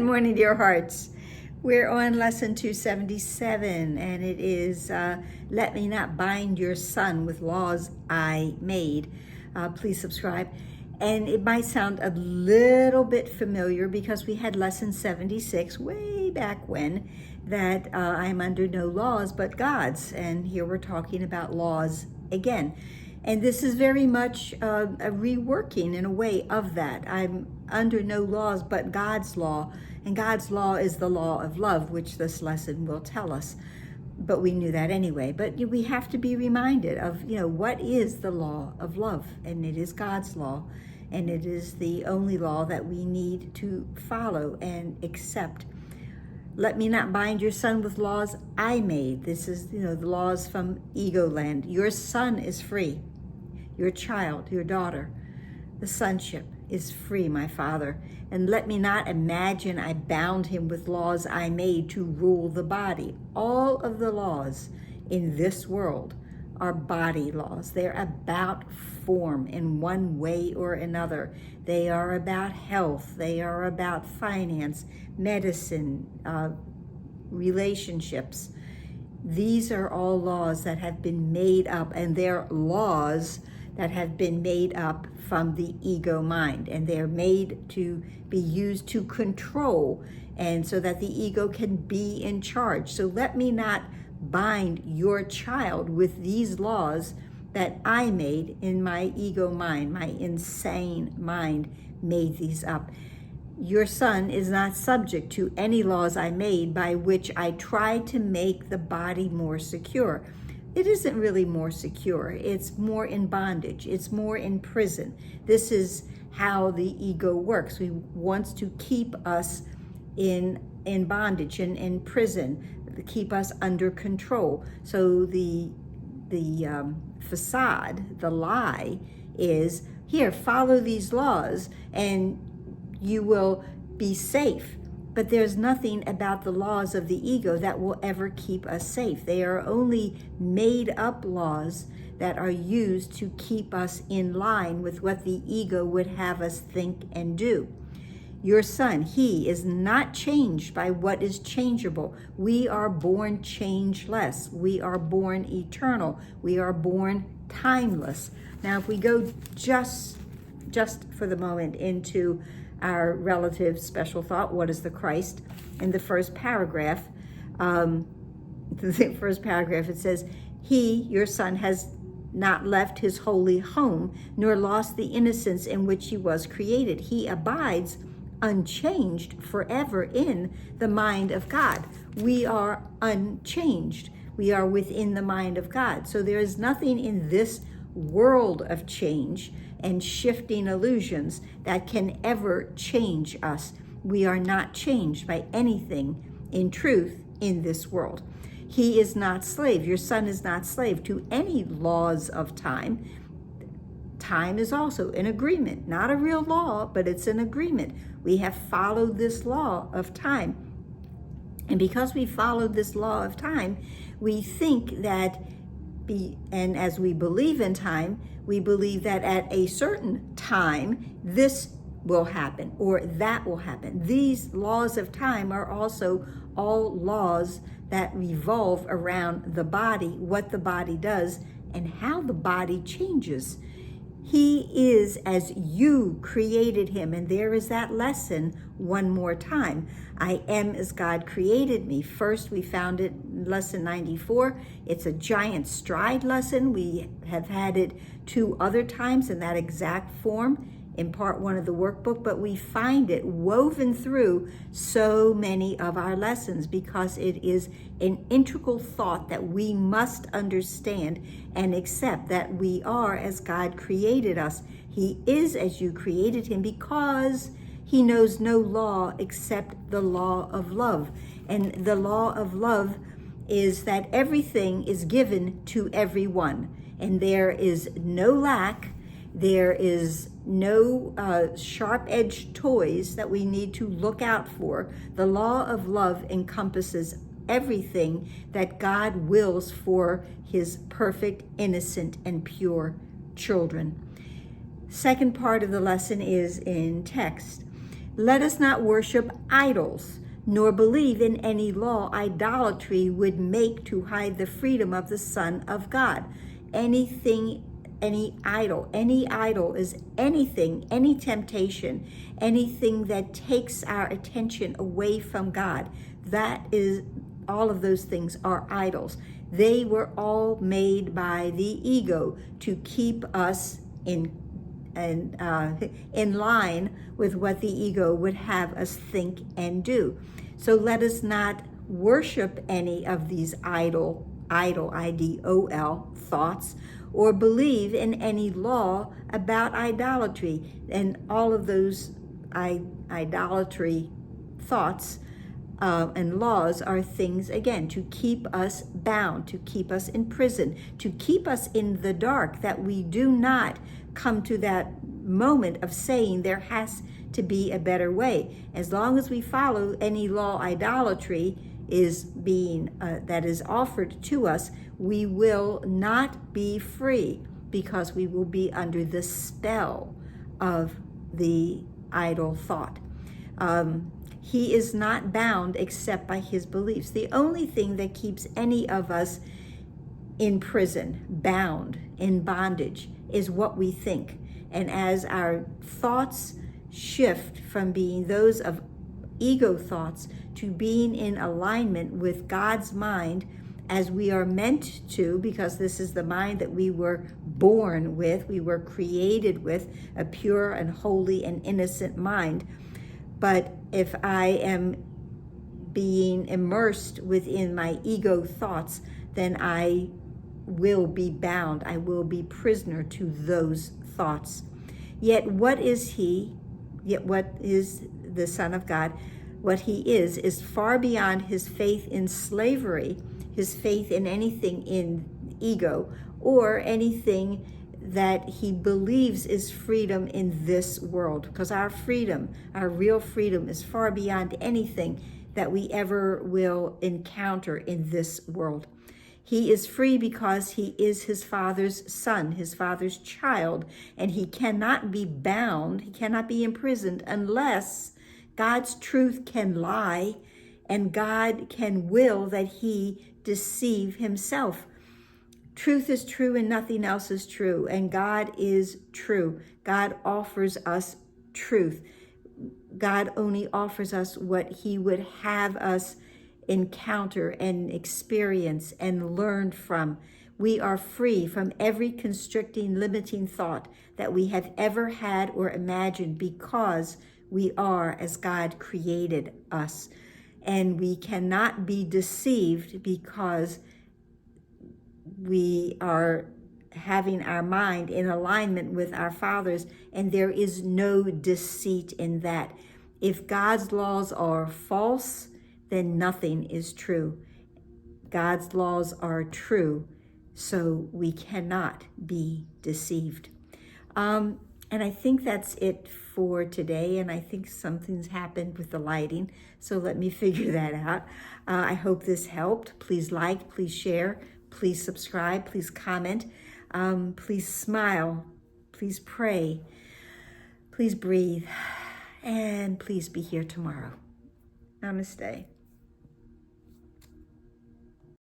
Good morning, dear hearts. We're on lesson 277, and it is let me not bind your son with laws I made. Please subscribe. And it might sound a little bit familiar because we had lesson 76 way back when, that I'm under no laws but God's. And here we're talking about laws again. And this is very much a reworking in a way of that. I'm under no laws but God's law. And God's law is the law of love, which this lesson will tell us. But we knew that anyway. But we have to be reminded of, what is the law of love? And it is God's law. And it is the only law that we need to follow and accept. Let me not bind your son with laws I made. This is, the laws from ego land. Your son is free. Your child, your daughter, the sonship is free, my Father. And let me not imagine I bound him with laws I made to rule the body. All of the laws in this world are body laws. They're about form in one way or another. They are about health. They are about finance, medicine, relationships. These are all laws that have been made up, and they're laws that have been made up from the ego mind, and they're made to be used to control, and so that the ego can be in charge. So let me not bind your child with these laws that I made in my ego mind. My insane mind made these up. Your son is not subject to any laws I made by which I tried to make the body more secure. It isn't really more secure. It's more in bondage. It's more in prison. This is how the ego works. We wants to keep us in bondage and in prison, to keep us under control. So the facade, the lie is, here, follow these laws and you will be safe. But there's nothing about the laws of the ego that will ever keep us safe. They are only made up laws that are used to keep us in line with what the ego would have us think and do. Your son, he is not changed by what is changeable. We are born changeless. We are born eternal. We are born timeless. Now, if we go just for the moment into our relative special thought, what is the Christ? In the first paragraph, it says, he, your son, has not left his holy home, nor lost the innocence in which he was created. He abides unchanged forever in the mind of God. We are unchanged. We are within the mind of God. So there is nothing in this world of change and shifting illusions that can ever change us. We are not changed by anything in truth in this world. He is not slave. Your son is not slave to any laws of time. Time is also an agreement, not a real law, but it's an agreement. We have followed this law of time. And because we followed this law of time, we think that, and as we believe in time, we believe that at a certain time, this will happen or that will happen. These laws of time are also all laws that revolve around the body, what the body does, and how the body changes. He is as you created him. And there is that lesson one more time. I am as God created me. First, we found it in lesson 94. It's a giant stride lesson. We have had it 2 other times in that exact form in part 1 of the workbook, but we find it woven through so many of our lessons because it is an integral thought that we must understand and accept, that we are as God created us. He is as you created him because he knows no law except the law of love. And the law of love is that everything is given to everyone, and there is no lack. There is no sharp-edged toys that we need to look out for. The law of love encompasses everything that God wills for his perfect, innocent, and pure children. Second part of the lesson is in text. Let us not worship idols, nor believe in any law idolatry would make to hide the freedom of the Son of God. Anything, any idol is anything, any temptation, anything that takes our attention away from God. That is, all of those things are idols. They were all made by the ego to keep us in line with what the ego would have us think and do. So let us not worship any of these idol, I-D-O-L, thoughts, or believe in any law about idolatry. And all of those idolatry thoughts and laws are things, again, to keep us bound, to keep us in prison, to keep us in the dark, that we do not come to that moment of saying there has to be a better way. As long as we follow any law idolatry is being that is offered to us, we will not be free, because we will be under the spell of the idol thought. He is not bound except by his beliefs. The only thing that keeps any of us in prison, bound, in bondage, is what we think. And as our thoughts shift from being those of ego thoughts to being in alignment with God's mind, as we are meant to, because this is the mind that we were born with, we were created with, a pure and holy and innocent mind. But if I am being immersed within my ego thoughts, then I will be bound. I will be prisoner to those thoughts. Yet what is he? Yet what is the Son of God? What he is far beyond his faith in slavery, his faith in anything in ego, or anything that he believes is freedom in this world. Because our freedom, our real freedom, is far beyond anything that we ever will encounter in this world. He is free because he is his Father's son, his Father's child, and he cannot be bound, he cannot be imprisoned unless God's truth can lie and God can will that he deceive himself. Truth is true and nothing else is true, and God is true. God offers us truth. God only offers us what he would have us encounter and experience and learn from. We are free from every constricting, limiting thought that we have ever had or imagined, because we are as God created us. And we cannot be deceived, because we are having our mind in alignment with our Father's, and there is no deceit in that. If God's laws are false, then nothing is true. God's laws are true, so we cannot be deceived. And I think that's it for today, and I think something's happened with the lighting, so let me figure that out. I hope this helped. Please like, please share, please subscribe, please comment, please smile, please pray, please breathe, and please be here tomorrow. Namaste.